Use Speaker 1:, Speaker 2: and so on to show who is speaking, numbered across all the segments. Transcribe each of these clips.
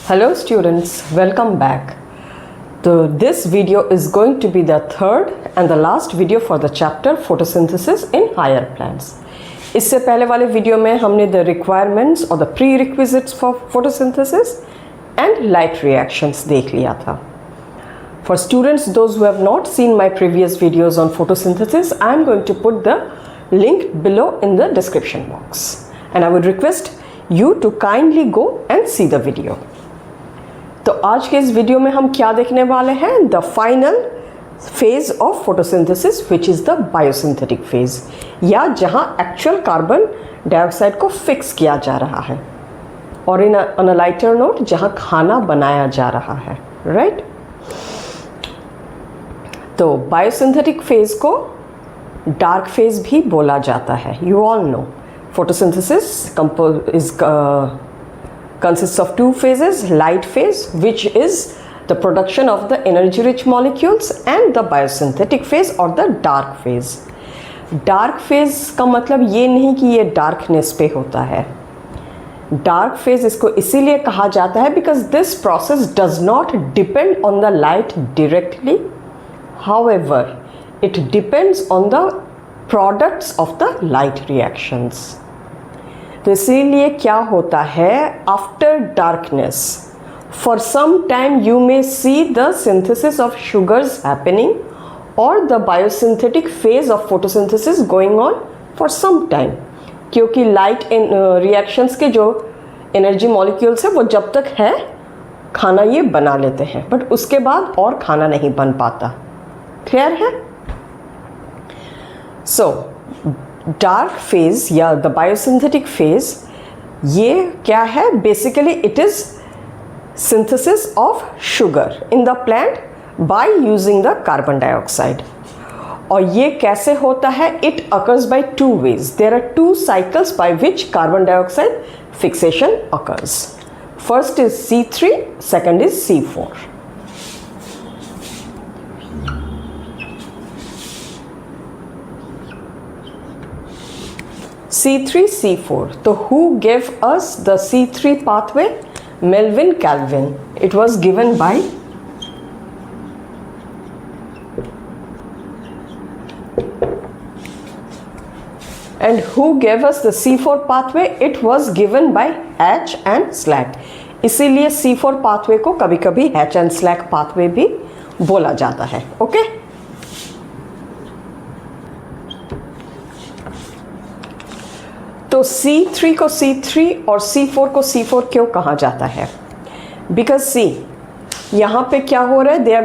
Speaker 1: Hello students, welcome back. So this video is going to be the third and the last video for the chapter photosynthesis in higher plants. इससे पहले वाले video में हमने the requirements or the prerequisites for photosynthesis and light reactions देख लिया था. For students, those who have not seen my previous videos on photosynthesis, I am going to put the link below in the description box. And I would request you to kindly go and see the video. तो आज के इस video में हम क्या देखने वाले हैं? The final phase of photosynthesis which is the biosynthetic phase, या जहां एक्चुअल कार्बन डाइऑक्साइड को फिक्स किया जा रहा है, और in on a lighter note जहां खाना बनाया जा रहा है, राइट? तो बायोसिंथेटिक फेज को डार्क फेज भी बोला जाता है. You all know photosynthesis consists of two phases: light phase, which is the production of the energy rich molecules, and the biosynthetic phase or the dark phase. Dark phase का मतलब ये नहीं कि ये darkness पे होता है. Dark phase इसको इसीलिए कहा जाता है because this process does not depend on the light directly. However, it depends on the products of the light reactions. तो इसीलिए क्या होता है, after darkness for some time you may see the synthesis of sugars happening और the biosynthetic phase of photosynthesis going on for some time, क्योंकि light reactions के जो energy molecules है वो जब तक है खाना ये बना लेते हैं, बट उसके बाद और खाना नहीं बन पाता. क्लियर है? सो डार्क फेज या द बायोसिंथेटिक फेज ये क्या है? Basically it is synthesis of sugar in the plant by using the carbon dioxide. और ये कैसे होता है? It occurs by two ways. There are two cycles by which carbon dioxide fixation occurs. First is C3, second is C4. C3, C4. So who gave us the C3 pathway? Melvin Calvin. It was given by and who gave us the C4 pathway? It was given by Hatch and Slack. इसीलिए C4 pathway को कभी कभी Hatch and Slack pathway भी बोला जाता है. Okay? तो C3 को C3 और C4 को C4 क्यों कहा जाता है? बिकॉज सी यहाँ पे क्या हो रहा है, they are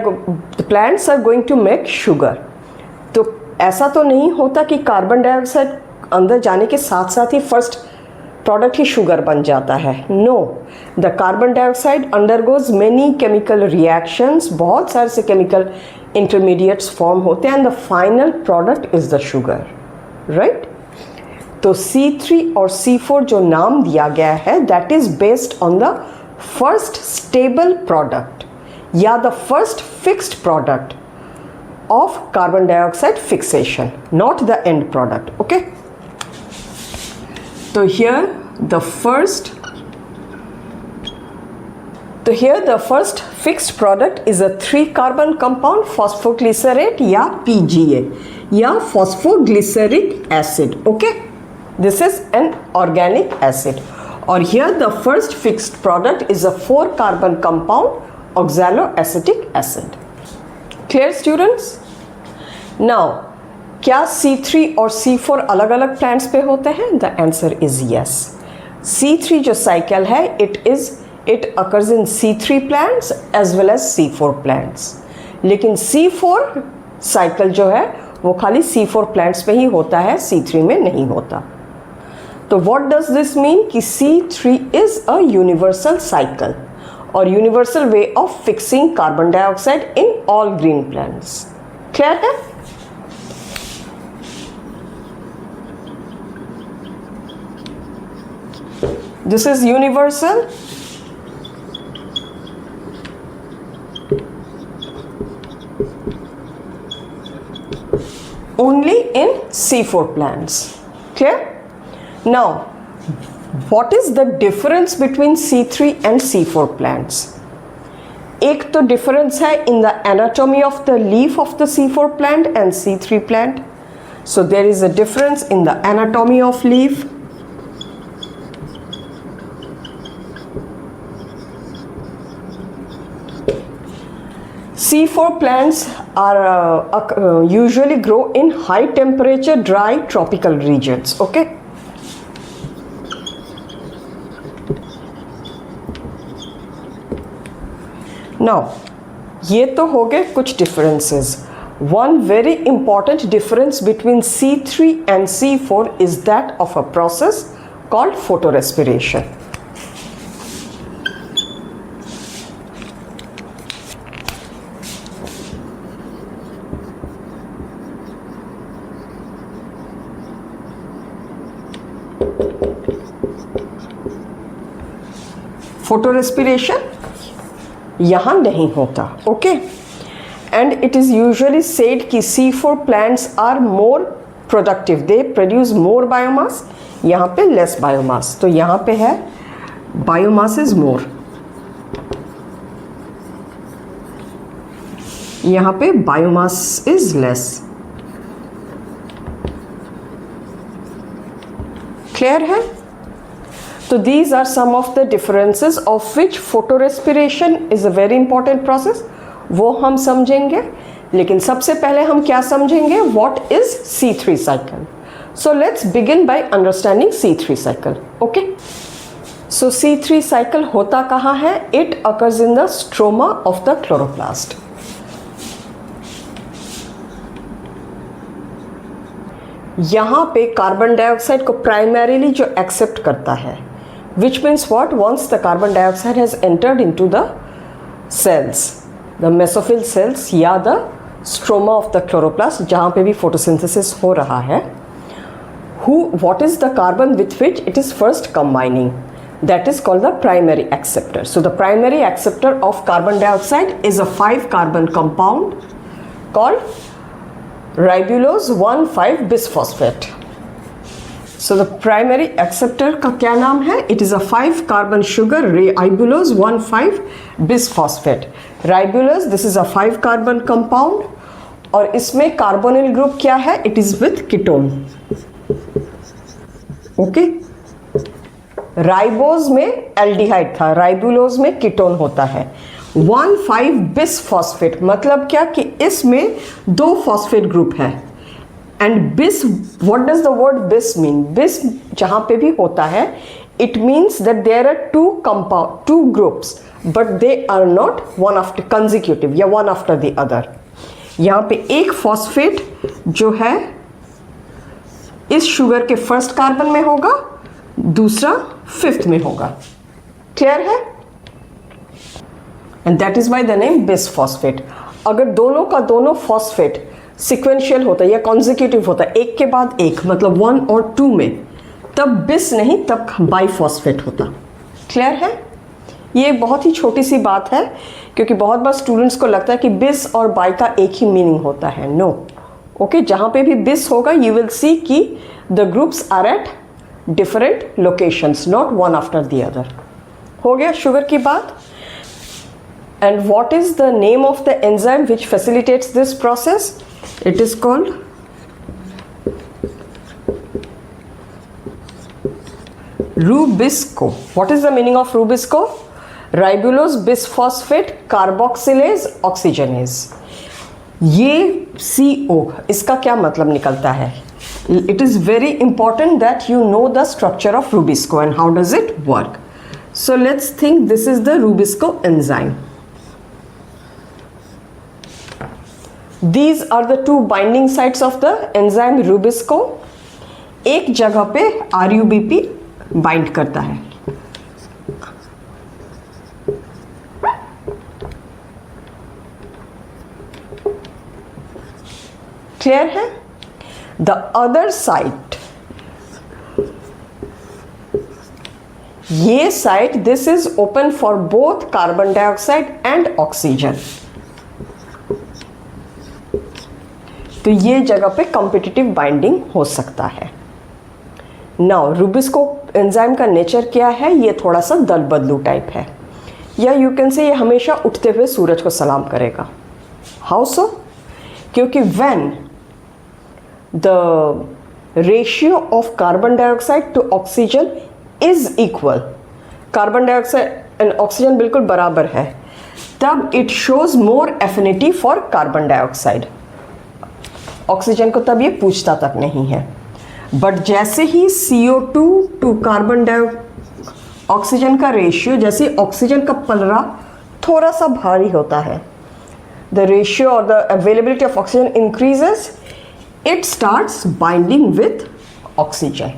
Speaker 1: plants are going to make sugar. तो ऐसा तो नहीं होता कि कार्बन डाइऑक्साइड अंदर जाने के साथ साथ ही फर्स्ट प्रोडक्ट ही शुगर बन जाता है. No, the carbon dioxide undergoes many chemical reactions, बहुत सारे से केमिकल इंटरमीडिएट्स फॉर्म होते हैं, and the final product is the sugar, right? तो C3 और C4 जो नाम दिया गया है, that is based on the first stable product या the first fixed product of carbon dioxide fixation, not the end product. Okay? तो here the first fixed product is a 3 carbon compound phosphoglycerate या PGA या phosphoglyceric acid. Okay? This is an organic acid. Or here the first fixed product is a 4 carbon compound oxaloacetic acid. Clear students? Now, क्या C3 और C4 अलग अलग plants पे होते हैं? The answer is yes. C3 जो cycle है, it occurs in C3 plants as well as C4 plants. लेकिन C4 cycle जो है वो खाली C4 plants पे ही होता है, C3 में नहीं होता. तो what does this mean? कि C3 is a universal cycle or universal way of fixing carbon dioxide in all green plants. Clear है? This is universal. Only in C4 plants. Clear? Now, What is the difference between C3 and C4 plants? एक तो difference है in the anatomy of the leaf of the C4 plant and C3 plant. So there is a difference in the anatomy of leaf. C4 plants are usually grow in high temperature, dry tropical regions. Okay. Now, ये तो हो गए कुछ differences. One very important difference between C3 and C4 is that of a process called photorespiration. Photorespiration यहाँ नहीं होता. Okay. And it is usually said कि C4 plants are more productive. They produce more biomass. यहाँ पे less biomass. तो यहाँ पे है biomass is more. यहाँ पे biomass is less. Clear है? So these are some of the differences of which photorespiration is a very important process. वो हम समझेंगे, लेकिन सबसे पहले हम क्या समझेंगे? What is C3 cycle? So let's begin by understanding C3 cycle. Okay? So C3 cycle होता कहाँ है? It occurs in the stroma of the chloroplast. यहाँ पे कार्बन डाइऑक्साइड को प्राइमरीली जो एक्सेप्ट करता है, which means what? Once the carbon dioxide has entered into the cells, the mesophyll cells या the stroma of the chloroplast, जहाँ पे भी photosynthesis हो रहा है, what is the carbon with which it is first combining? That is called the primary acceptor. So the primary acceptor of carbon dioxide is a 5-carbon compound called ribulose 1,5-bisphosphate. So the primary acceptor का क्या नाम है? It is a 5-carbon sugar ribulose 1,5-bisphosphate. Ribulose, this is a 5-carbon compound और इसमें carbonyl group क्या है? It is with ketone. Okay? Ribose में aldehyde था, राइबुलोज में कीटोन होता है. 1,5-bisphosphate मतलब क्या कि इसमें 2 फॉस्फेट ग्रुप है. And bis, what does the word bis mean? Bis जहां पे भी होता है, it means that there are 2 groups but they are not one after consecutive या वन आफ्टर द अदर. यहाँ पे एक फॉस्फेट जो है इस शुगर के फर्स्ट कार्बन में होगा, दूसरा 5th में होगा. क्लियर है? And that is by the name bisphosphate. अगर दोनों का दोनों फॉस्फेट सिक्वेंशियल होता है या कॉन्जिक्यूटिव होता है, एक के बाद एक, मतलब 1 और 2 में, तब बिस नहीं, तब बाइफॉस्फेट होता. क्लियर है? ये बहुत ही छोटी सी बात है, क्योंकि बहुत बार स्टूडेंट्स को लगता है कि बिस और बाई का एक ही मीनिंग होता है. नो. ओके, जहाँ पे भी बिस होगा यू विल सी कि the groups are at different locations, not one after the other. हो गया शुगर की बात. And what is the name of the enzyme which facilitates this process? It is called Rubisco. What is the meaning of Rubisco? Ribulose bisphosphate carboxylase oxygenase. ये CO, इसका क्या मतलब निकलता है? It is very important that you know the structure of Rubisco and how does it work. So let's think this is the Rubisco enzyme. These are the 2 binding sites of the enzyme Rubisco. एक जगह पे RUBP bind करता है. Clear है? The other site, ये site, this is open for both carbon dioxide and oxygen. तो ये जगह पे कॉम्पिटिटिव बाइंडिंग हो सकता है. नाउ रूबिस्को एंजाइम का नेचर क्या है, ये थोड़ा सा दल बदलू टाइप है, या यू कैन से ये हमेशा उठते हुए सूरज को सलाम करेगा। How so? क्योंकि when the ratio of carbon dioxide to oxygen is equal, carbon dioxide and oxygen बिल्कुल बराबर है, तब it shows more affinity for carbon dioxide. Oxygen को तब ये पूछता तक नहीं है। बट जैसे ही CO2 टू कार्बन ऑक्सीजन का रेशियो, जैसे ऑक्सीजन का पलड़ा थोड़ा सा भारी होता है, द रेशियो और the availability of oxygen increases, it starts binding with oxygen.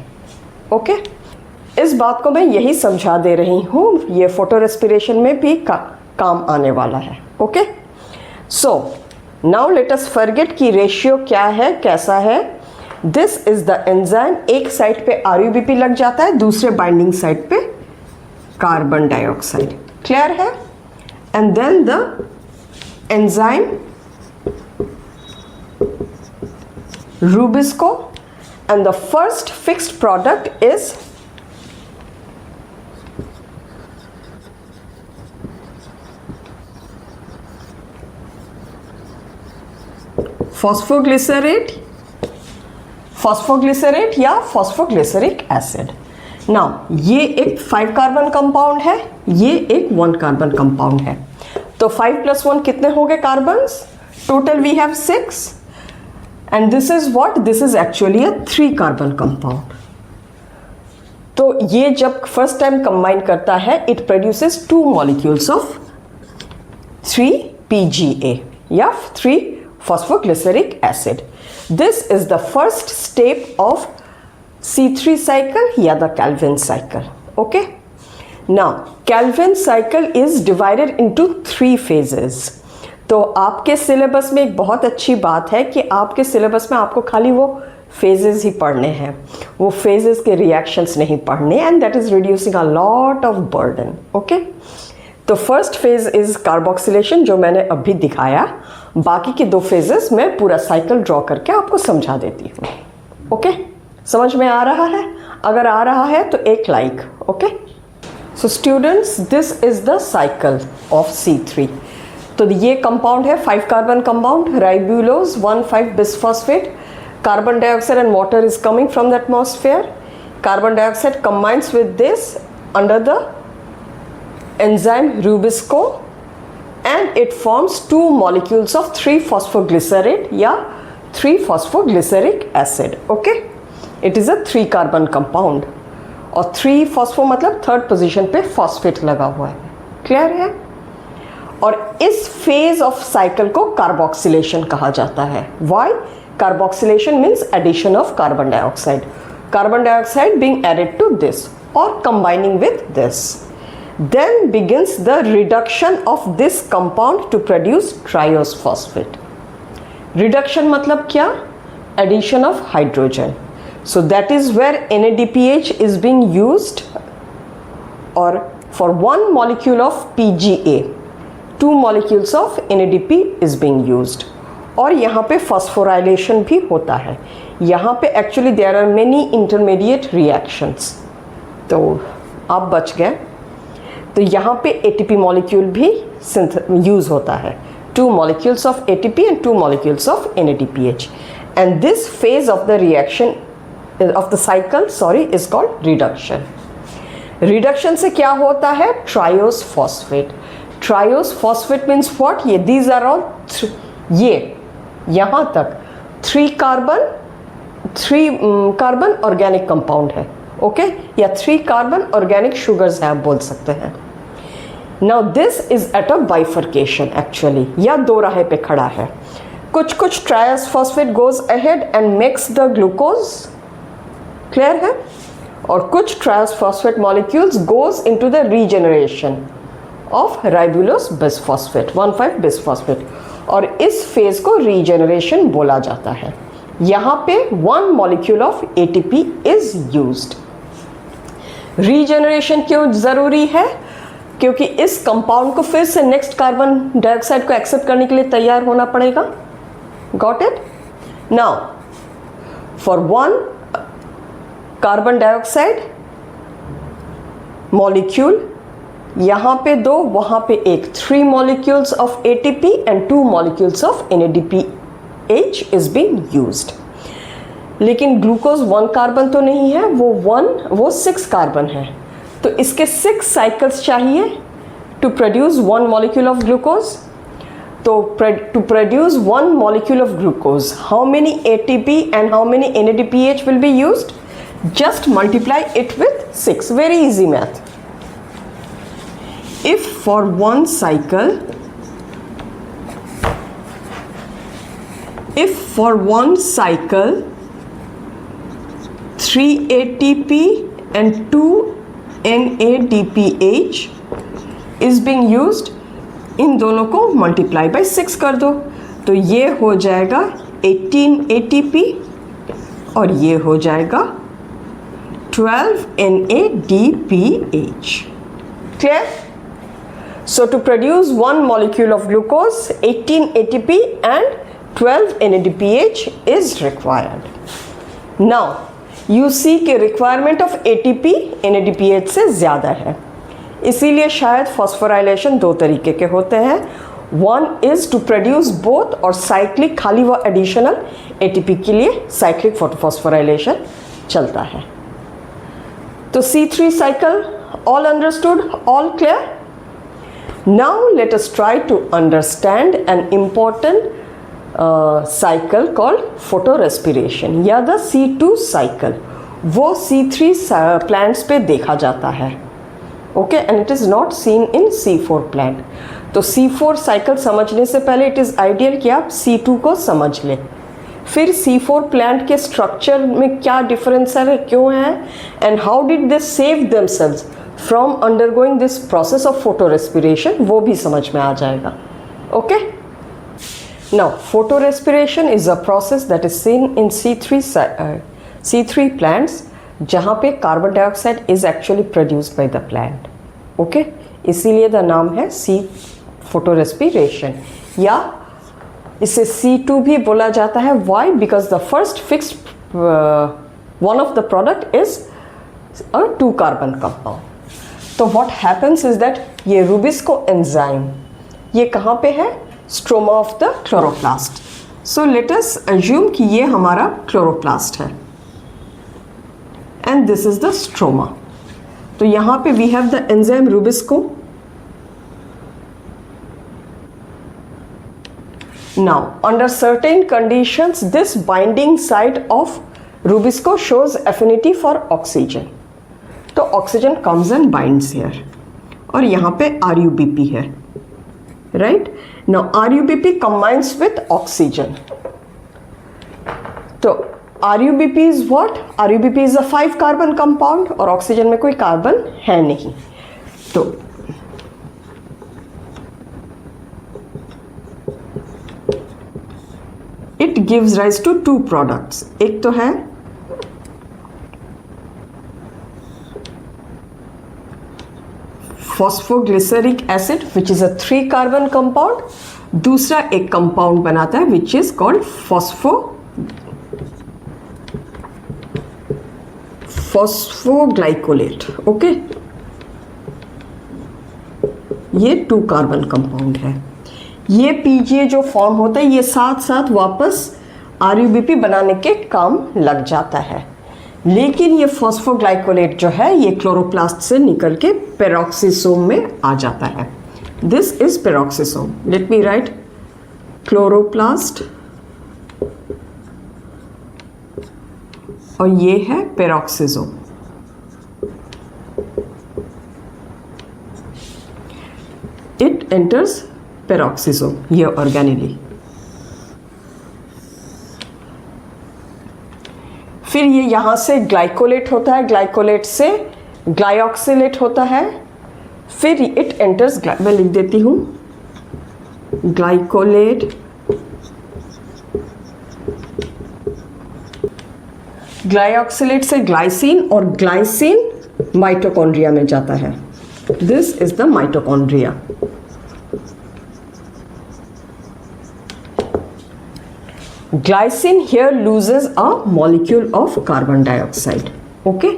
Speaker 1: Okay, इस बात को मैं यही समझा दे रही हूँ, ये फोटो रेस्पिरेशन में भी काम आने वाला है। Okay, so now let us forget कि रेशियो क्या है, कैसा है। दिस इज द एंजाइम, एक साइड पे RUBP लग जाता है, दूसरे बाइंडिंग साइड पे कार्बन डाइऑक्साइड। क्लियर है? And then the enzyme Rubisco, and the first fixed product is phosphoglycerate या फॉस्फोग्लिसरिक एसिड। नाउ ये एक 5 कार्बन कंपाउंड है, ये एक 1 कार्बन कंपाउंड है, तो 5 + 1 कितने हो गए carbons? Total we have 6, and this is what? This is actually a 3 carbon compound. तो ये जब फर्स्ट टाइम कंबाइन करता है, it produces 2 molecules of 3PGA या 3 phosphoglyceric acid. This is the first step of C3 cycle या the Calvin cycle. Okay, now Calvin cycle is divided into 3 phases। तो आपके syllabus में एक बहुत अच्छी बात है कि आपके सिलेबस में आपको खाली वो फेजेस ही पढ़ने हैं, वो फेजेस के रिएक्शंस नहीं पढ़ने, and that is reducing a lot of burden. Okay, तो फर्स्ट फेज इज कार्बोक्सिलेशन, जो मैंने अभी दिखाया। बाकी के 2 फेजेस मैं पूरा साइकिल ड्रॉ करके आपको समझा देती हूँ। ओके, समझ में आ रहा है? अगर आ रहा है तो एक like. Okay, so students, this is the cycle of C3। तो ये कंपाउंड है 5 carbon compound, ribulose 1,5 bisphosphate, carbon dioxide and water is coming from the atmosphere. Carbon dioxide combines with this under the enzyme Rubisco, and it forms 2 molecules of 3-phosphoglycerate या 3-phosphoglyceric acid. Okay, it is a 3 carbon compound, और 3-phosphो मतलब 3rd position पे phosphate लगा हुआ है। Clear है? और इस फेज ऑफ साइकिल को कार्बोक्सिलेशन कहा जाता है। Why? Carboxylation means addition of carbon dioxide being added to this or combining with this. Then begins the reduction of this compound to produce triose phosphate. Reduction मतलब क्या? Addition of hydrogen. So that is where NADPH is being used, or for 1 molecule of PGA 2 molecules of NADP is being used। और यहाँ पे phosphorylation भी होता है। यहाँ पे actually there are many intermediate reactions, तो आप बच गए। तो यहाँ पे ATP मॉलिक्यूल भी यूज होता है, 2 molecules of ATP and 2 molecules of NADPH, and this phase of the reaction of the cycle is called reduction। Reduction से क्या होता है? Triose phosphate. Triose phosphate means what? ये दीज आर ऑल, ये यहाँ तक 3 कार्बन ऑर्गेनिक कंपाउंड है। Okay, या 3 कार्बन ऑर्गेनिक शुगर्स है, आप बोल सकते हैं। Now this is at a bifurcation actually, या 2 राहे पे खड़ा है। कुछ triose phosphate goes ahead and makes the glucose. Clear है? और कुछ triose phosphate molecules goes into the regeneration of ribulose bisphosphate 1,5 bisphosphate, और इस फेज को रीजनरेशन बोला जाता है। यहाँ पे 1 molecule of ATP is used. Regeneration क्यों जरूरी है? क्योंकि इस कंपाउंड को फिर से नेक्स्ट कार्बन डाइऑक्साइड को एक्सेप्ट करने के लिए तैयार होना पड़ेगा। Got it? Now for 1 carbon dioxide molecule, यहाँ पे 2, वहाँ पे 1, 3 molecules of ATP and 2 molecules of NADPH is being used. लेकिन ग्लूकोज 1 कार्बन तो नहीं है, वो 6 कार्बन है, तो इसके 6 साइकिल्स चाहिए to produce 1 molecule of glucose. तो to produce 1 molecule of glucose, how many ATP and how many NADPH will be used? Just multiply it with 6. Very easy math. If for one cycle 3 ATP and 2 NADPH is being used, इन दोनों को multiply by 6 कर दो, तो ये हो जाएगा 18 ATP और ये हो जाएगा 12 NADPH. Clear? So to produce 1 molecule of glucose, 18 ATP and 12 NADPH is required. Now you see कि requirement of ATP NADPH से ज़्यादा है, इसीलिए शायद फॉस्फोराइलेशन 2 तरीके के होते हैं. One is to produce both, और साइक्लिक खाली वो एडिशनल ATP के लिए साइक्लिक फॉस्फोराइलेशन चलता है. तो C3 cycle all understood, all clear? Now let us try to understand an important cycle called photorespiration या the C2 cycle. वो C3 plants पे देखा जाता है, okay, and it is not seen in C4 plant. तो C4 cycle समझने से पहले इट इज़ आइडियल कि आप C2 को समझ लें. फिर C4 प्लांट के स्ट्रक्चर में क्या डिफरेंस है, क्यों है, and how did they save themselves from undergoing this process of फोटोरेस्पिरेशन, वो भी समझ में आ जाएगा. Okay, now फोटोरेस्पिरेशन is a process that is seen in C3 plants, जहाँ पे carbon dioxide is actually produced by the plant. Okay, इसीलिए the नाम है फोटोरेस्पिरेशन, या इसे C2 भी बोला जाता है. Why? Because the first fixed one of the product is a 2 carbon compound. तो व्हाट हैपन्स इज दैट ये रूबिस्को एंजाइम ये कहाँ पे है? Stroma of the chloroplast. So let us assume कि ये हमारा क्लोरोप्लास्ट है and this is the stroma. तो यहाँ पे we have the enzyme Rubisco. Now under certain conditions this binding site of Rubisco shows affinity for oxygen. तो oxygen comes and binds here. और यहाँ पे RUBP है, right? Now RUBP combines with oxygen. तो RUBP is what? RUBP is a 5 carbon compound और oxygen में कोई carbon है नहीं. तो it gives rise to 2 products. एक तो है phosphoglyceric acid which is a 3 carbon compound. दूसरा एक कंपाउंड बनाता है which is called phosphoglycolate. Okay, ये 2 कार्बन कंपाउंड है. ये PGA जो फॉर्म होता है ये साथ साथ वापस RUBP बनाने के काम लग जाता है. लेकिन ये फॉस्फोग्लाइकोलेट जो है ये क्लोरोप्लास्ट से निकल के पेरोक्सिसोम में आ जाता है. This is peroxisome. Let me right chloroplast और ये है पेरोक्सिसोम. इट एंटर्स पेरोक्सिसोम, ये ऑर्गेनेली. फिर ये यहाँ से ग्लाइकोलेट होता है, ग्लाइकोलेट से ग्लाइऑक्सिलेट होता है. फिर इट एंटर्स, मैं लिख देती हूँ, ग्लाइकोलेट, ग्लाइऑक्सिलेट से ग्लाइसिन और ग्लाइसिन माइटोकॉन्ड्रिया में जाता है. This is the mitochondria. Glycine here loses a molecule of carbon dioxide. Okay,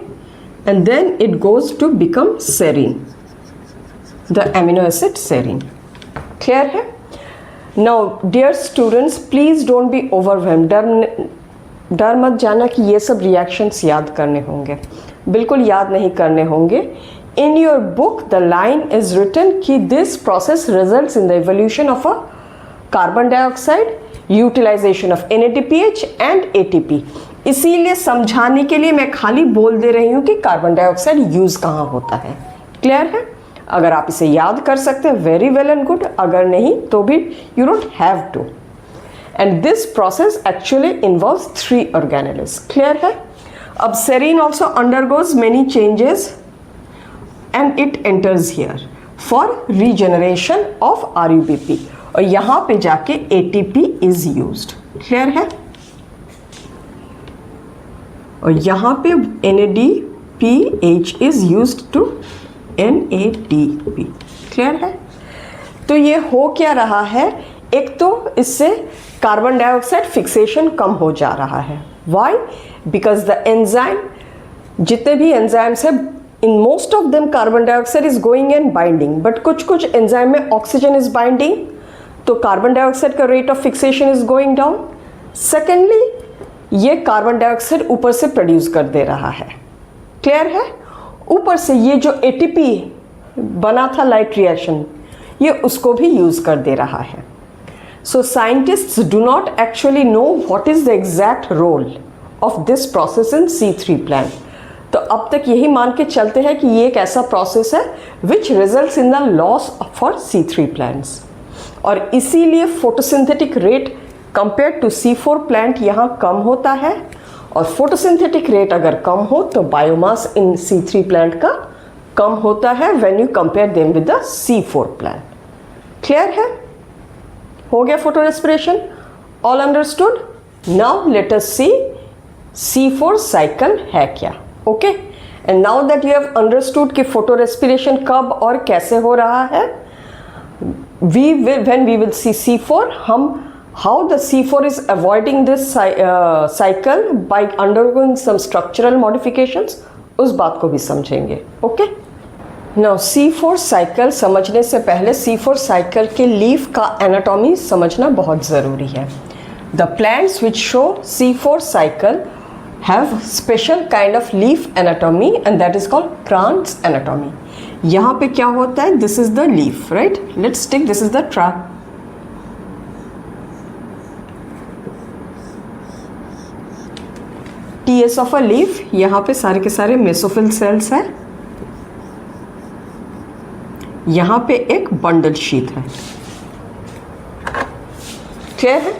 Speaker 1: and then it goes to become serine, the amino acid serine. Clear है? Now dear students, please don't be overwhelmed. डर मत जाना कि ये सब reactions याद करने होंगे, बिल्कुल याद नहीं करने होंगे. In your book the line is written कि this process results in the evolution of a carbon dioxide, utilization of NADPH and ATP. इसीलिए समझाने के लिए मैं खाली बोल दे रही हूँ कि कार्बन डाइऑक्साइड यूज़ कहाँ होता है. क्लियर है? अगर आप इसे याद कर सकते हैं वेरी वेल एंड गुड, अगर नहीं तो भी you don't have to. And this process actually involves 3 organelles. Clear है? अब serine also undergoes many changes and it enters here for regeneration of RUBP, और यहाँ पे जाके ATP इज यूज्ड. क्लियर है? और यहाँ पे NADPH is used to NADP. Clear है? तो ये हो क्या रहा है, एक तो इससे कार्बन डाइऑक्साइड फिक्सेशन कम हो जा रहा है. वाई? बिकॉज द एंजाइम, जितने भी एंजाइम्स है, in most of them carbon dioxide is going and binding, but कुछ कुछ एंजाइम में ऑक्सीजन इज बाइंडिंग, तो कार्बन डाइऑक्साइड का rate of fixation is going down. Secondly, ये कार्बन डाइऑक्साइड ऊपर से प्रोड्यूस कर दे रहा है. क्लियर है? ऊपर से ये जो ATP बना था लाइट रिएक्शन, ये उसको भी यूज कर दे रहा है. So scientists do not actually know what is the exact role of this process in C3 plant. तो अब तक यही मान के चलते हैं कि ये एक ऐसा प्रोसेस है which results in the loss for C3 plants, और इसीलिए photosynthetic rate compare to C4 plant यहाँ कम होता है. और फोटोसिंथेटिक रेट अगर कम हो तो बायोमास इन C3 प्लांट का कम होता है when you compare them with the C4 plant. Clear है? हो गया photorespiration? All understood? Now let us see C4 cycle है क्या. Okay, and now that you have understood कि फोटो रेस्पिरेशन कब और कैसे हो रहा है, when we will see C4, हम how the C4 is avoiding this cycle by undergoing some structural modifications, उस बात को भी समझेंगे. ओके, नाउ C4 साइकिल समझने से पहले C4 साइकिल के लीफ का एनाटॉमी समझना बहुत ज़रूरी है. The plants which show C4 cycle have special kind of leaf anatomy and that is called kranz anatomy. यहाँ पे क्या होता है, this is the leaf, right? Let's take this is the track. TS of a leaf. यहाँ पे सारे के सारे मेसोफिल सेल्स हैं. यहाँ पे एक बंडल शीट है. क्लियर है?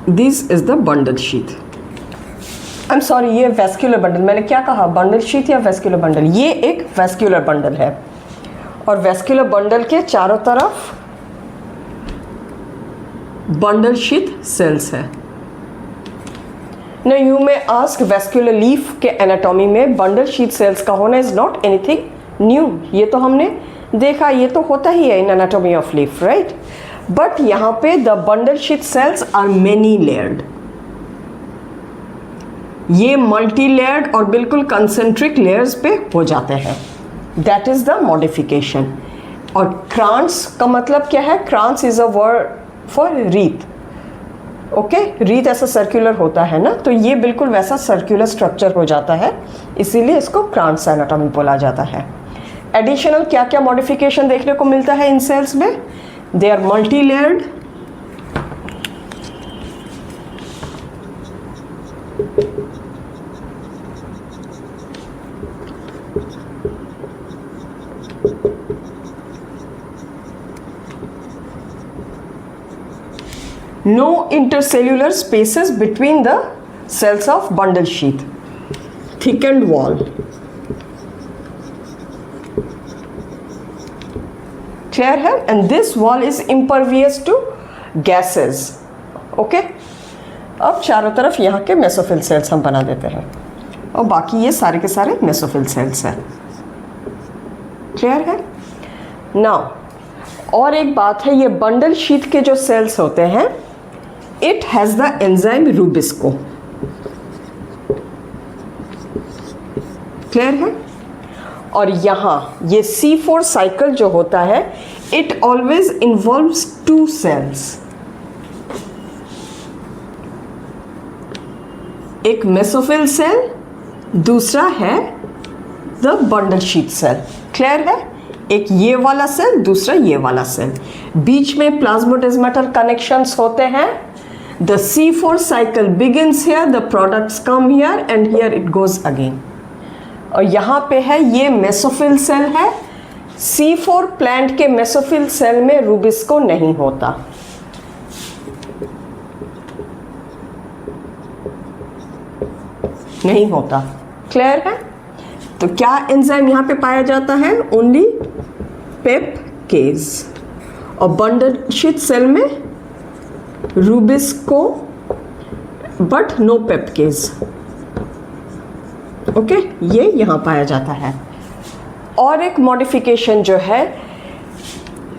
Speaker 1: This is the bundle sheet. I am sorry, ये वेस्क्यूलर बंडल, मैंने क्या कहा, बंडल शीट या वेस्क्यूलर बंडल? ये एक वेस्क्यूलर बंडल है, और वेस्क्यूलर बंडल के चारों तरफ बंडल शीट सेल्स है. Now you may ask, vascular leaf के एनाटॉमी में बंडल शीट सेल्स का होना इज नॉट एनीथिंग न्यू. ये तो हमने देखा, ये तो होता ही है in anatomy of leaf, right? But यहाँ पे the bundle sheath cells are many layered. ये मल्टी लेयर्ड और बिल्कुल कंसेंट्रिक लेयर्स पे हो जाते हैं. That is the modification. और क्रांस का मतलब क्या है? Kranz is a word for wreath. Okay, wreath ऐसा सर्कुलर होता है ना, तो ये बिल्कुल वैसा सर्कुलर स्ट्रक्चर हो जाता है, इसीलिए इसको क्रांस एनाटॉमी बोला जाता है. एडिशनल क्या क्या मॉडिफिकेशन देखने को मिलता है इन सेल्स में? They are multi layered, no intercellular spaces between the cells of bundle sheath, thickened wall. Clear है? And this wall is impervious to gases. Okay? अब चारों तरफ यहाँ के मेसोफिल सेल्स हम बना देते हैं, और बाकी ये सारे के सारे मेसोफिल सेल्स हैं. क्लियर है? नाउ और एक बात है, ये बंडल शीट के जो सेल्स होते हैं, it has the enzyme rubisco. Clear है? और यहाँ ये C4 साइकिल जो होता है, इट ऑलवेज इन्वॉल्व्स 2 सेल्स, एक मेसोफिल सेल, दूसरा है the bundle sheath cell. Clear है? एक ये वाला सेल, दूसरा ये वाला सेल, बीच में प्लाज्मोडेस्माटल कनेक्शंस होते हैं। The C4 cycle begins here, the products come here and here it goes again. और यहाँ पे है ये मेसोफिल सेल है। C4 प्लांट के मेसोफिल सेल में रूबिस्को नहीं होता। नहीं होता। क्लियर है? तो क्या एंजाइम यहाँ पे पाया जाता है? ओनली पेपकेज। और बंडल शीथ सेल में रूबिस्को बट नो पेपकेज। ओके, ये यहाँ पाया जाता है। और एक मॉडिफिकेशन जो है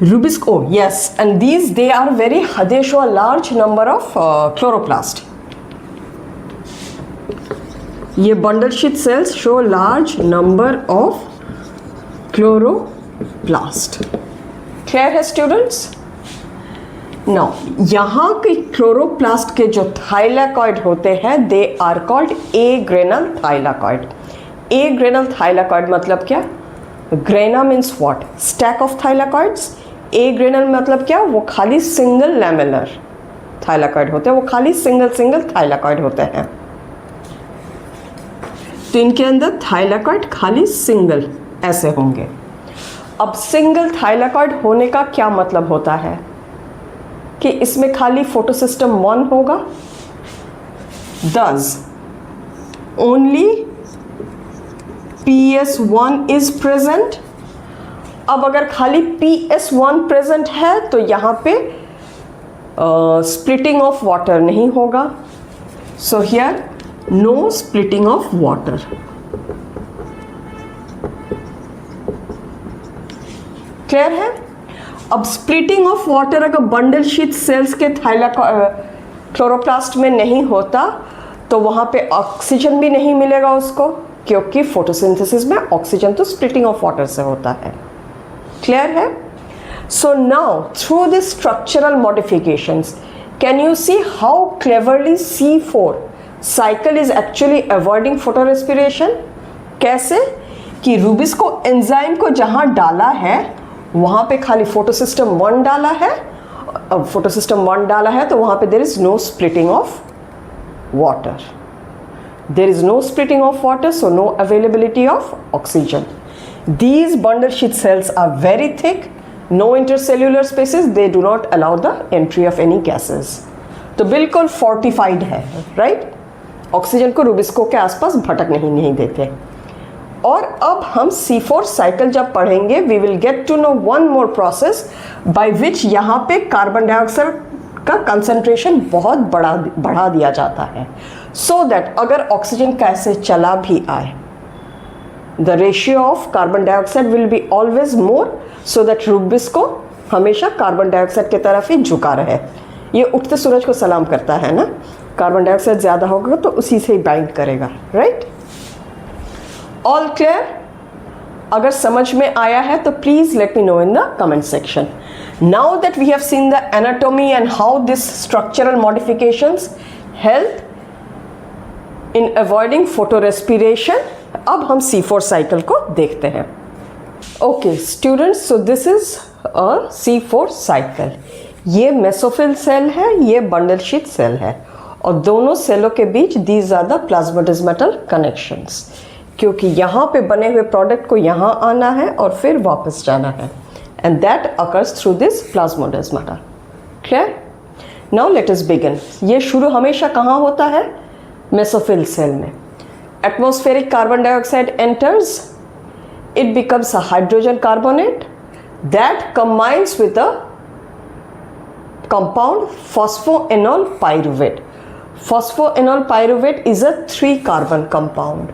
Speaker 1: RuBisCO, yes, and these they are very, they show a large number of chloroplast. ये bundle sheath cells show large number of chloroplast. Clear है स्टूडेंट्स? नाउ यहाँ के क्लोरोप्लास्ट के जो थाइलाकॉइड होते हैं, they are called a granal thylakoid. A granal thylakoid मतलब क्या? Grana means what? Stack of thylakoids. A granal मतलब क्या? वो खाली सिंगल लैमेलर थाइलाकॉइड होते हैं, वो खाली सिंगल थाइलाकॉइड होते हैं। तो इनके अंदर थाइलाकॉइड खाली सिंगल ऐसे होंगे। अब सिंगल थाइलाकॉइड होने का क्या मतलब होता है? कि इसमें खाली फोटोसिस्टम 1 होगा। Thus only PS1 is present। अब अगर खाली PS1 प्रेजेंट है तो यहाँ पे स्प्लिटिंग ऑफ वाटर नहीं होगा। So here no splitting of water. Clear है? अब स्प्लिटिंग ऑफ वाटर अगर बंडल शीथ सेल्स के क्लोरोप्लास्ट में नहीं होता तो वहाँ पे ऑक्सीजन भी नहीं मिलेगा उसको, क्योंकि फोटोसिंथेसिस में ऑक्सीजन तो स्प्लिटिंग ऑफ वाटर से होता है। क्लियर है? So now through this structural modifications can you see how cleverly C4 cycle is actually avoiding photo respiration. कैसे? कि रूबिस्को एंजाइम को जहाँ डाला है वहाँ पे खाली फोटोसिस्टम 1 डाला है। अब फोटोसिस्टम 1 डाला है तो वहाँ पे there is no splitting of water. There is no splitting of water, so no availability of oxygen. These bundle sheath cells are very thick, no intercellular spaces, they do not allow the entry of any gases। तो बिल्कुल fortified है, right? Oxygen को rubisco के आसपास भटक नहीं देते। और अब हम C4 साइकिल जब पढ़ेंगे, we will get to know one more process by which यहाँ पे कार्बन डाइऑक्साइड का कंसंट्रेशन बहुत बढ़ा दिया जाता है, so that अगर ऑक्सीजन कैसे चला भी आए, the ratio of carbon dioxide will be always more, so that rubisco हमेशा कार्बन डाइऑक्साइड की तरफ ही झुका रहे। ये उठते सूरज को सलाम करता है ना, कार्बन डाइऑक्साइड ज़्यादा होगा तो उसी से ही बाइंड करेगा, राइट? All clear? अगर समझ में आया है तो please let me know in the comment section. Now that we have seen the anatomy and how this structural modifications help in avoiding photo respiration, अब हम C4 साइकिल को देखते हैं। Okay students, so this is a C4 cycle. ये mesophyll cell है, ये bundle sheath cell है, और दोनों सेलों के बीच दीज आर द प्लाज्मोडेस्माटल कनेक्शंस, क्योंकि यहाँ पे बने हुए प्रोडक्ट को यहाँ आना है और फिर वापस जाना है, and that occurs through this plasmodesmata. Clear? Now let us begin. ये शुरू हमेशा कहाँ होता है? मेसोफिल सेल में। Atmospheric carbon dioxide enters, it becomes a hydrogen carbonate that combines with a compound phosphoenol pyruvate. Phosphoenol pyruvate is a 3 carbon compound।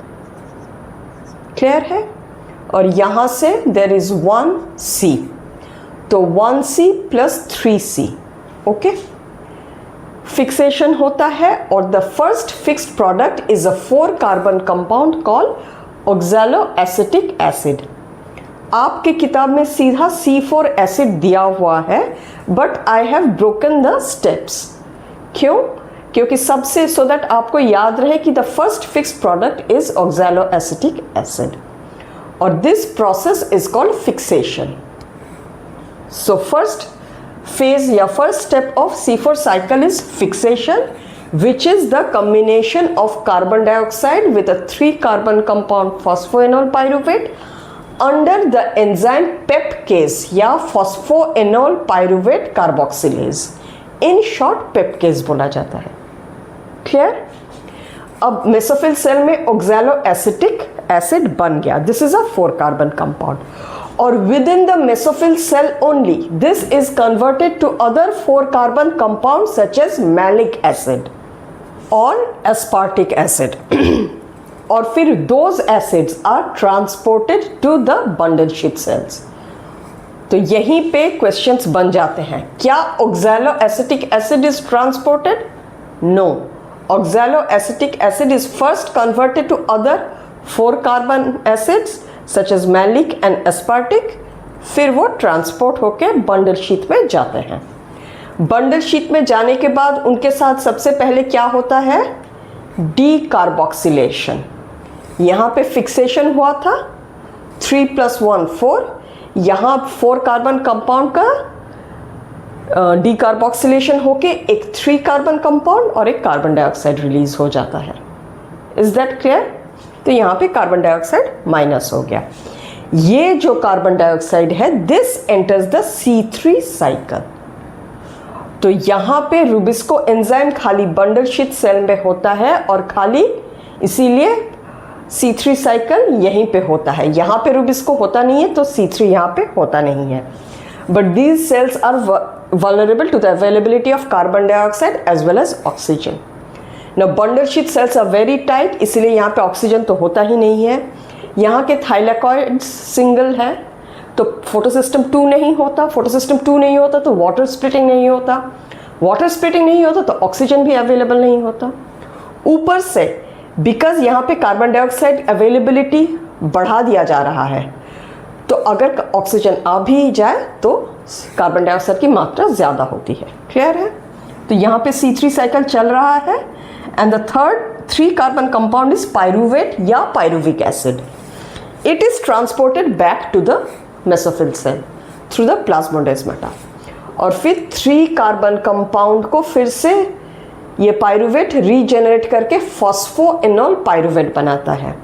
Speaker 1: Clear है? और यहाँ से there is 1C, तो 1C plus 3C, okay? Fixation होता है और the first fixed product is a 4 carbon compound called oxalo acetic acid. आपके किताब में सीधा C4 एसिड दिया हुआ है, but I have broken the steps. क्यों? क्योंकि सबसे सो दैट आपको याद रहे कि the first fix product is oxalo acetic acid, और this process is called fixation. So first phase या first step of C4 cycle is fixation, which is the combination of carbon dioxide with a 3 carbon compound phosphoenol pyruvate under the enzyme pepcase या phosphoenol pyruvate carboxylase, in short pepcase बोला जाता है। Clear? अब mesophyll cell में oxalo acetic acid बन गया, this is a 4 carbon compound, or within the mesophyll cell only this is converted to other 4 carbon compounds such as malic acid or aspartic acid और फिर those acids are transported to the bundle sheath cells। तो यहीं पे questions बन जाते हैं, क्या oxalo acetic acid is transported? No, oxalo acetic acid is first converted to other 4 carbon acids such as malic and aspartic, फिर वो transport होके बंडल शीट में जाते हैं। बंडल शीट में जाने के बाद उनके साथ सबसे पहले क्या होता है? डीकार्बोक्सिलेशन। यहाँ पे फिक्सेशन हुआ था 3 + 1 4, यहाँ 4 कार्बन कंपाउंड का डीकार्बोक्सिलेशन होके एक 3 कार्बन कंपाउंड और एक कार्बन डाइऑक्साइड रिलीज हो जाता है। Is that clear? तो यहाँ पे कार्बन डाइऑक्साइड माइनस हो गया। ये जो कार्बन डाइऑक्साइड है this enters the C3 cycle. तो यहाँ पे रुबिस्को एंजाइम खाली बंडल शीट सेल में होता है और खाली इसीलिए C3 साइकिल यहीं पे होता है। यहाँ पे रुबिस्को होता नहीं है तो C3 यहाँ पे होता नहीं है। But these cells are vulnerable to the availability of carbon dioxide as well as oxygen. Now bundle sheath cells are very tight, इसलिए यहाँ पे ऑक्सीजन तो होता ही नहीं है। यहाँ के थाइलेकॉइड सिंगल है तो फोटोसिस्टम 2 नहीं होता, फोटोसिस्टम 2 नहीं होता तो वाटर स्प्लिटिंग नहीं होता, वाटर स्प्लिटिंग नहीं होता तो ऑक्सीजन भी अवेलेबल नहीं होता। ऊपर से बिकॉज यहाँ पे कार्बन डाइऑक्साइड अवेलेबिलिटी बढ़ा दिया जा रहा है, तो अगर ऑक्सीजन आ भी जाए तो कार्बन डाइऑक्साइड की मात्रा ज़्यादा होती है। क्लियर है? तो यहाँ पे C3 साइकिल चल रहा है and the third 3 carbon compound is pyruvate या pyruvic acid. It is transported back to the mesophyll cell through the plasmodesmata और फिर 3 कार्बन कंपाउंड को फिर से ये पायरुवेट रीजेनरेट करके फॉस्फोएनोल पायरुवेट बनाता है।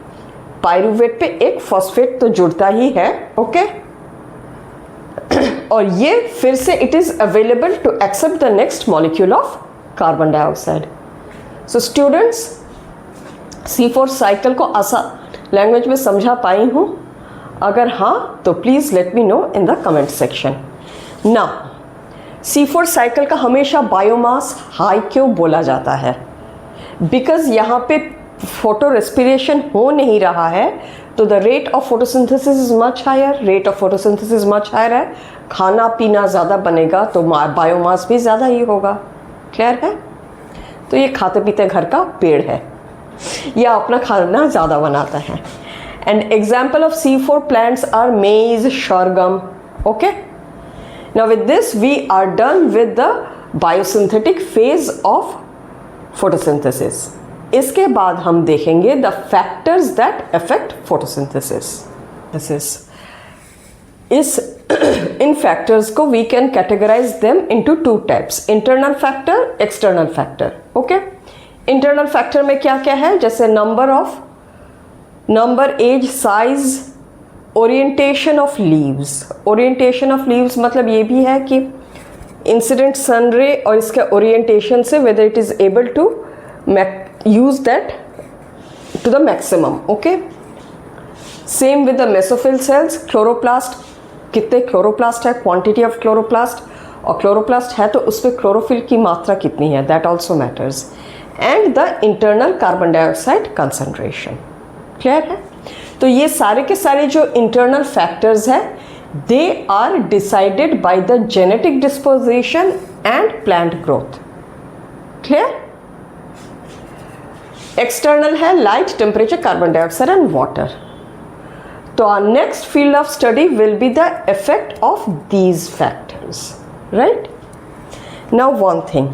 Speaker 1: पायरुवेट पे एक फॉस्फेट तो जुड़ता ही है, ओके और ये फिर से it is available to accept the next molecule of carbon dioxide. So students, C4 cycle को आसान लैंग्वेज में समझा पाई हूँ? अगर हाँ तो please let me know in the comment section. ना C4 साइकिल का हमेशा बायोमास हाई क्यों बोला जाता है? बिकॉज यहाँ पे फोटो रेस्पिरेशन हो नहीं रहा है तो the rate of photosynthesis is much higher, rate of photosynthesis much higher है, खाना पीना ज़्यादा बनेगा तो बायोमास भी ज़्यादा ही होगा। क्लियर है? तो ये खाते पीते घर का पेड़ है या अपना खाना ज़्यादा बनाता है। And example of C4 plants are maize, sorghum. Okay, now with this we are done with the biosynthetic phase of photosynthesis. इसके बाद हम देखेंगे the factors that affect photosynthesis. इन फैक्टर्स को we can categorise them into 2 types, internal factor, external factor. Okay, internal factor में क्या क्या है? जैसे number, age, size, orientation of leaves. Orientation of leaves मतलब ये भी है कि इंसिडेंट सन रे और इसके ओरिएंटेशन से whether it is able to use that to the maximum. Okay, same with the mesophyll cells, chloroplast, कितने क्लोरोप्लास्ट है, क्वांटिटी ऑफ क्लोरोप्लास्ट, और क्लोरोप्लास्ट है तो उस पर क्लोरोफिल की मात्रा कितनी है, that also matters, and the internal carbon dioxide concentration. Clear है? तो ये सारे के सारे जो इंटरनल फैक्टर्स है they are decided by the genetic disposition and plant growth. Clear? External है light, temperature, carbon dioxide and water. तो our next field of study will be the effect of these factors, right? Now one thing,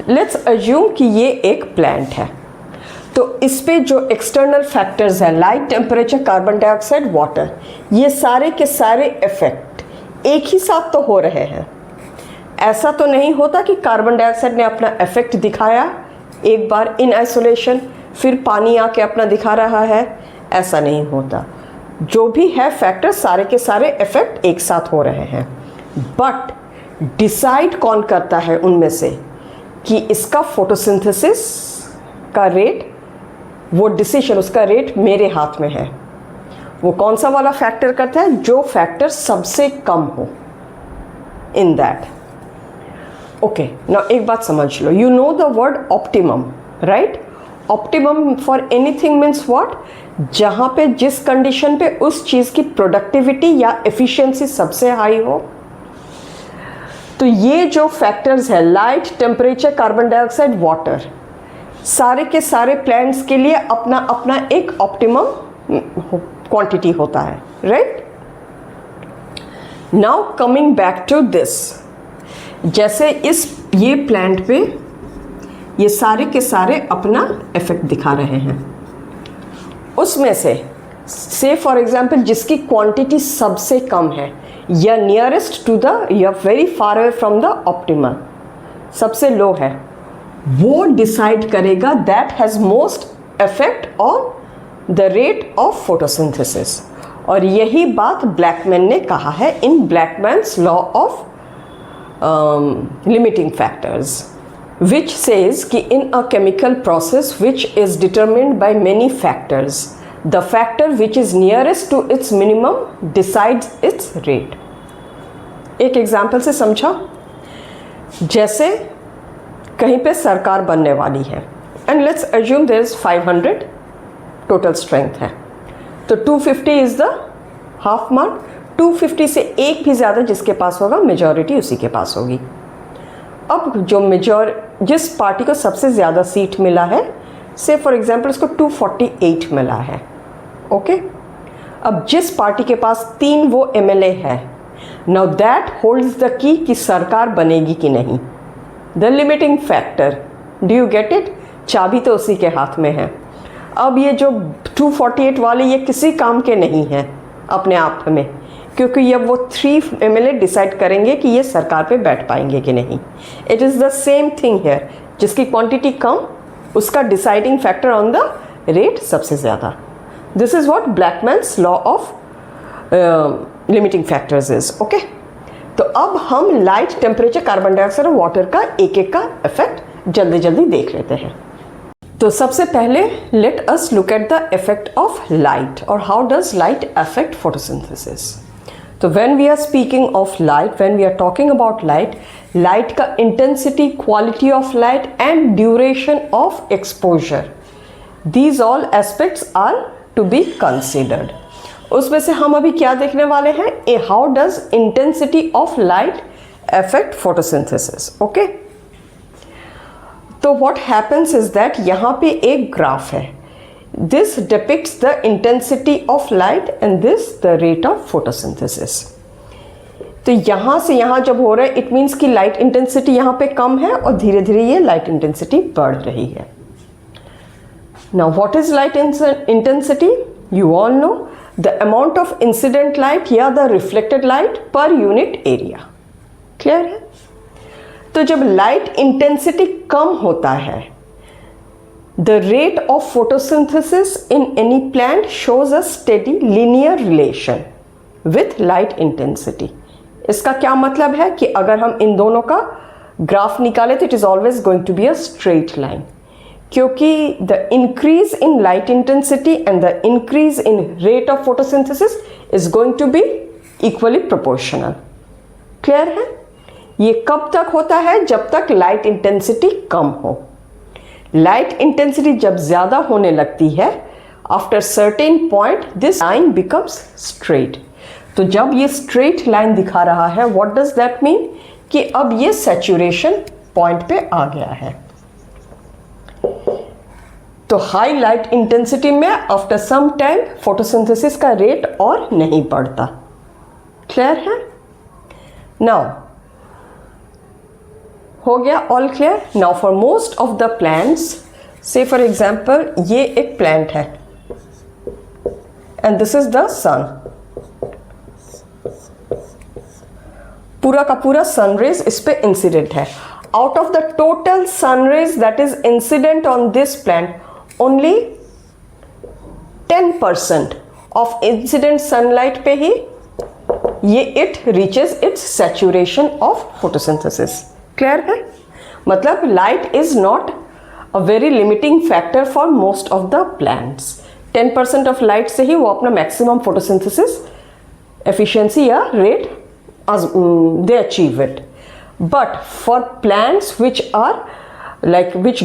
Speaker 1: let's assume कि ये एक plant है, तो इस पे जो एक्सटर्नल फैक्टर्स हैं, light, temperature, carbon dioxide, water, ये सारे के सारे इफेक्ट एक ही साथ तो हो रहे हैं। ऐसा तो नहीं होता कि कार्बन डाइऑक्साइड ने अपना इफेक्ट दिखाया एक बार इन आइसोलेशन, फिर पानी आके अपना दिखा रहा है, ऐसा नहीं होता। जो भी है फैक्टर, सारे के सारे इफेक्ट एक साथ हो रहे हैं। बट डिसाइड कौन करता है उनमें से कि इसका फोटोसिंथेसिस का रेट, वो डिसीजन, उसका रेट मेरे हाथ में है। वो कौन सा वाला फैक्टर करता है? जो फैक्टर सबसे कम हो इन दैट। ओके, नाउ एक बात समझ लो, you know the word optimum, right? Optimum for anything means what? जहाँ पे जिस कंडीशन पे उस चीज़ की प्रोडक्टिविटी या एफिशिएंसी सबसे हाई हो। तो ये जो फैक्टर्स है, light, temperature, carbon dioxide, water, सारे के सारे प्लांट्स के लिए अपना अपना एक ऑप्टिमम क्वांटिटी होता है, right? Now coming back to this, जैसे ये प्लांट पे ये सारे के सारे अपना इफेक्ट दिखा रहे हैं। उसमें से फॉर एग्जांपल जिसकी क्वांटिटी सबसे कम है या नियरेस्ट टू द या very far away from the optimal, सबसे लो है, वो डिसाइड करेगा that has most effect on the rate of photosynthesis. और यही बात ब्लैकमैन ने कहा है in Blackman's law of limiting factors, which says कि in a chemical process which is determined by many factors, the factor which is nearest to its minimum decides its rate. एक example से समझा, जैसे कहीं पे सरकार बनने वाली है and let's assume there is 500 total strength है, तो 250 इज द हाफ मार्क। 250 से एक भी ज़्यादा जिसके पास होगा मेजॉरिटी उसी के पास होगी। अब जो जिस पार्टी को सबसे ज़्यादा सीट मिला है, से फॉर एग्जांपल उसको 248 मिला है, ओके। अब जिस पार्टी के पास 3 वो एमएलए है, now that holds the key कि सरकार बनेगी कि नहीं, the limiting factor. Do you get it? चाबी तो उसी के हाथ में है। अब ये जो 248 वाले ये किसी काम के नहीं हैं अपने आप में, क्योंकि अब वो 3 एमएलए डिसाइड करेंगे कि ये सरकार पे बैठ पाएंगे कि नहीं। It is the same thing here, जिसकी क्वांटिटी कम उसका deciding factor on the rate सबसे ज़्यादा। This is what Blackman's law of limiting factors is, okay. तो अब हम लाइट, टेम्परेचर, कार्बन डाइऑक्साइड और वाटर का एक एक का इफेक्ट जल्दी जल्दी देख लेते हैं। तो सबसे पहले let us look at the effect of light और how does light affect photosynthesis. तो when we are speaking of light, when we are talking about light, light का intensity, quality of light and duration of exposure, these all aspects are to be considered. उसमें से हम अभी क्या देखने वाले हैं? How does intensity of light affect photosynthesis? Okay? तो what happens is that यहाँ पे एक ग्राफ है। This depicts the intensity of light and this the rate of photosynthesis. तो यहाँ से यहाँ जब हो रहा है, it means कि light intensity यहाँ पे कम है और धीरे धीरे ये light intensity बढ़ रही है। Now what is light intensity? You all know the amount of incident light या the reflected light per unit area. Clear है? तो जब light intensity कम होता है, the rate of photosynthesis in any plant shows a steady linear relation with light intensity. इसका क्या मतलब है कि अगर हम इन दोनों का ग्राफ निकाले तो it is always going to be a straight line, क्योंकि the increase in light intensity and the increase in rate of photosynthesis is going to be equally proportional. Clear है? ये कब तक होता है? जब तक light intensity कम हो। लाइट इंटेंसिटी जब ज़्यादा होने लगती है, after certain point this line becomes straight. तो जब ये स्ट्रेट लाइन दिखा रहा है, व्हाट डज दैट मीन? कि अब ये सैचुरेशन पॉइंट पे आ गया है। तो हाई लाइट इंटेंसिटी में आफ्टर सम टाइम फोटोसिंथेसिस का रेट और नहीं बढ़ता। क्लियर है? नाउ हो गया all clear? Now for most of the plants, say for example ये एक प्लांट है and this is the sun, पूरा का पूरा सन रेज इस पे इंसिडेंट है। Out of the total sun rays that is incident on this plant, only 10% of incident sunlight पे ही ये it reaches it's saturation of photosynthesis. Clear है? मतलब light is not a very limiting factor for most of the plants. 10% of light से ही वो अपना maximum photosynthesis efficiency या rate they achieve it. But for plants which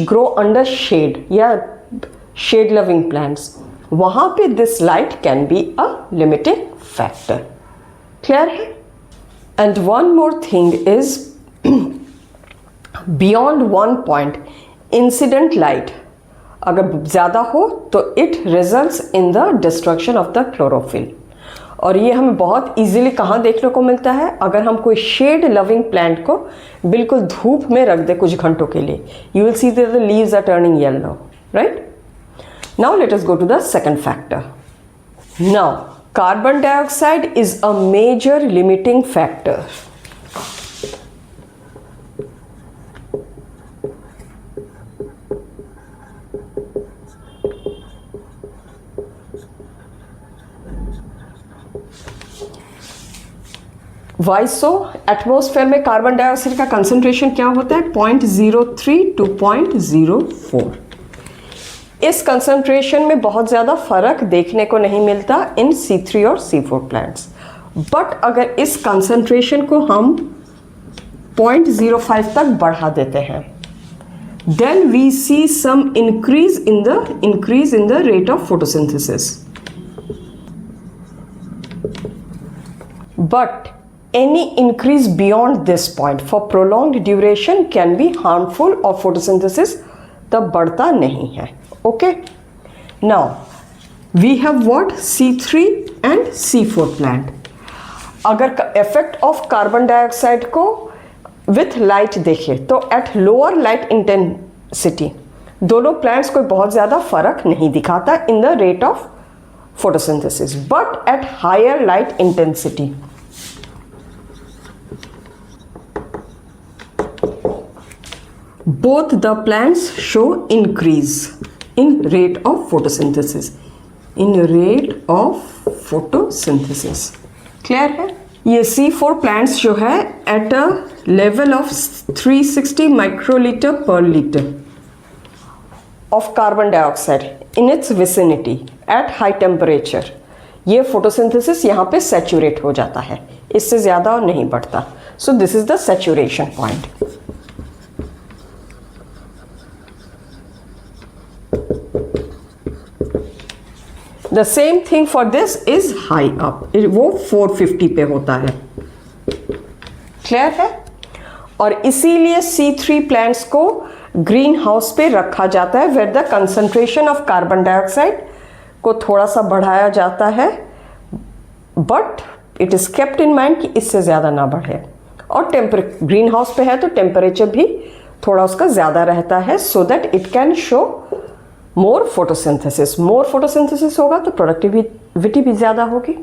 Speaker 1: grow under shade या shade loving plants, वहाँ पे this light can be a limiting factor. Clear है? And one more thing is beyond one point, incident light अगर ज़्यादा हो तो it results in the destruction of the chlorophyll. और ये हमें बहुत इजीली कहाँ देखने को मिलता है? अगर हम कोई शेड लविंग प्लांट को बिल्कुल धूप में रख दे कुछ घंटों के लिए, you will see that the leaves are turning yellow, right? Now let us go to the second factor. Now carbon dioxide is a major limiting factor. Why so? Atmosphere में कार्बन डाइऑक्साइड का concentration क्या होता है? 0.03 to 0.04। इस concentration में बहुत ज़्यादा फर्क देखने को नहीं मिलता इन C3 और C4 प्लांट्स। बट अगर इस कंसंट्रेशन को हम 0.05 तक बढ़ा देते हैं, then we see some increase in the rate of photosynthesis. But any increase beyond this point for prolonged duration can be harmful और photosynthesis तब बढ़ता नहीं है। Okay? Now we have what? C3 and C4 plant। अगर effect of carbon dioxide को with light देखें तो at lower light intensity दोनों plants कोई बहुत ज़्यादा फर्क नहीं दिखाता in the rate of photosynthesis, but at higher light intensity both the plants show increase in rate of photosynthesis. Clear है? ये C4 plants जो है at a level of 360 microliter per liter of carbon dioxide in its vicinity at high temperature, ये photosynthesis यहाँ पे saturate हो जाता है, इससे ज़्यादा नहीं बढ़ता। So this is the saturation point. The same thing for this is high up, वो 450 पे होता है। क्लियर है? और इसीलिए C3 प्लांट्स को ग्रीन हाउस पे रखा जाता है, where the concentration of carbon dioxide को थोड़ा सा बढ़ाया जाता है, but it is kept in mind कि इससे ज़्यादा ना बढ़े। और ग्रीन हाउस पे है तो टेम्परेचर भी थोड़ा उसका ज़्यादा रहता है, so that it can show more photosynthesis होगा तो प्रोडक्टिविटी भी ज़्यादा होगी।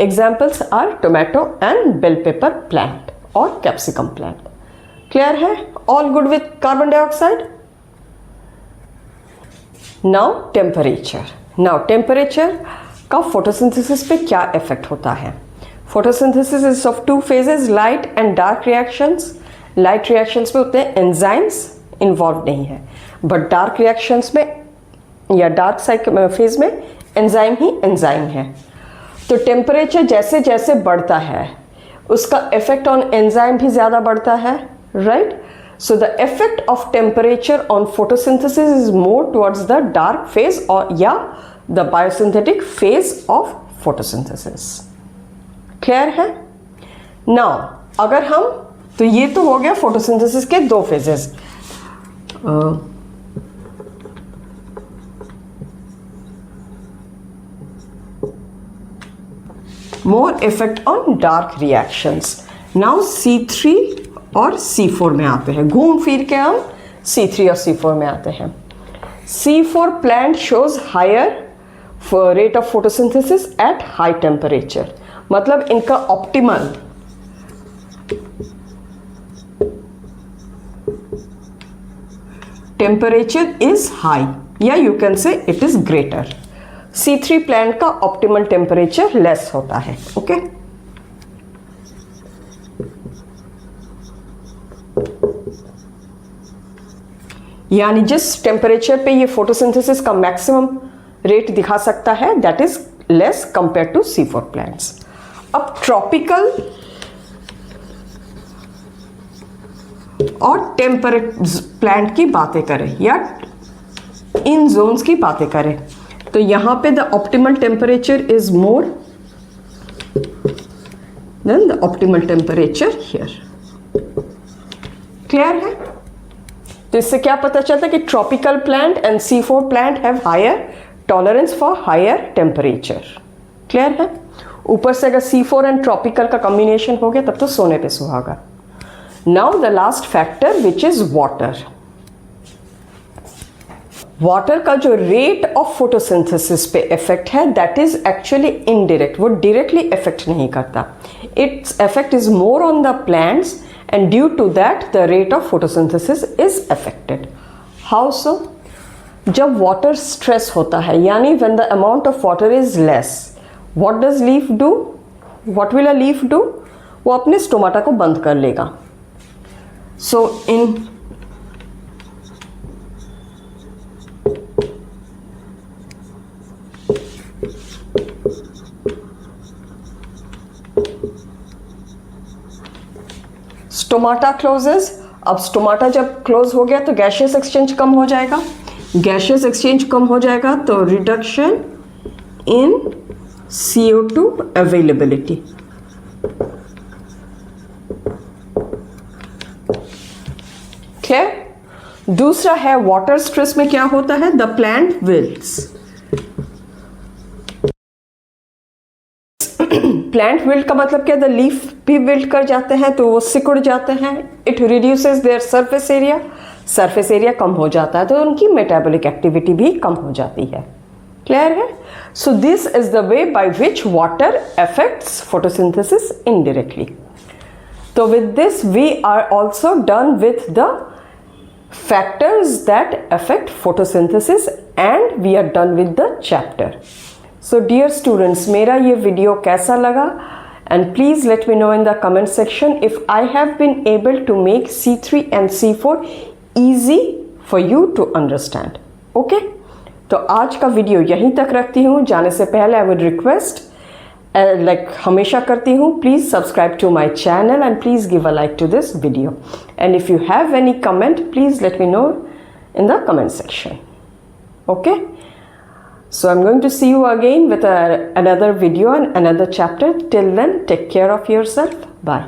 Speaker 1: Examples are tomato and bell pepper plant और कैप्सिकम प्लांट। क्लियर है? All good with carbon dioxide? Now temperature का फोटोसिंथेसिस पे क्या इफेक्ट होता है? Photosynthesis is of two phases, light and dark reactions. Light reactions में उतने एंजाइम्स इन्वॉल्व नहीं है, बट डार्क रिएक्शंस में या डार्क फेज में एंजाइम ही एंजाइम है। तो टेम्परेचर जैसे जैसे बढ़ता है उसका इफेक्ट ऑन एंजाइम भी ज़्यादा बढ़ता है, right? So the effect of temperature on photosynthesis is more towards the dark phase और या the biosynthetic phase of photosynthesis. Clear है? नाउ अगर हम, तो ये तो हो गया फोटोसिंथेसिस के दो phases. more effect on dark reactions. Now C3 और C4 में आते हैं, घूम फिर के हम C3 और C4 में आते हैं. C4 plant shows higher rate of photosynthesis at high temperature. मतलब इनका ऑप्टिमल टेम्परेचर इज हाई, या you can say it is greater. C3 plant का ऑप्टिमल टेम्परेचर लेस होता है. ओके यानी जिस टेम्परेचर पे ये फोटोसिंथेसिस का मैक्सिमम रेट दिखा सकता है, that is less compare to C4 plants. अब ट्रॉपिकल और टेम्परेट प्लांट की बातें करें या इन जोन्स की बातें करें, तो यहां पे the optimal temperature is more than the optimal temperature here. Clear है? तो इससे क्या पता चलता है कि tropical plant and C4 plant have higher tolerance for higher temperature. Clear है? ऊपर से अगर C4 एंड ट्रॉपिकल का कॉम्बिनेशन हो गया तब तो सोने पे सुहागा. Now the last factor which is water. Water का जो रेट ऑफ फोटोसिंथेसिस पे इफेक्ट है, दैट इज एक्चुअली इनडायरेक्ट. वो डायरेक्टली इफेक्ट नहीं करता. Its effect is more on the plants and due to that the rate of photosynthesis is affected. How so? जब water stress होता है, यानी when the amount of water is less, what does leaf do? What will a leaf do? वो अपने stomata को बंद कर लेगा. So in stomata closes. अब स्टोमाटा जब क्लोज हो गया तो गैशियस एक्सचेंज कम हो जाएगा. गैशियस एक्सचेंज कम हो जाएगा तो reduction in CO2 availability. Clear? दूसरा है वाटर स्ट्रेस में क्या होता है, द प्लांट विल्ट्स. प्लांट विल्ट का मतलब क्या, द लीफ भी विल्ट कर जाते हैं, तो वो सिकुड़ जाते हैं. It reduces their surface area. Surface area कम हो जाता है तो उनकी मेटाबॉलिक एक्टिविटी भी कम हो जाती है. क्लियर है? So this is the way by which water affects photosynthesis indirectly. तो with this we are also done with the factors that affect photosynthesis and we are done with the chapter. So dear students, मेरा ये video कैसा लगा, and please let me know in the comment section if I have been able to make C3 and C4 easy for you to understand. Okay? तो आज का video यहीं तक रखती हूँ. जाने से पहले I would request like हमेशा करती हूँ, please subscribe to my channel and please give a like to this video. And if you have any comment, please let me know in the comment section. Okay? So I'm going to see you again with another video and another chapter. Till then, take care of yourself. Bye.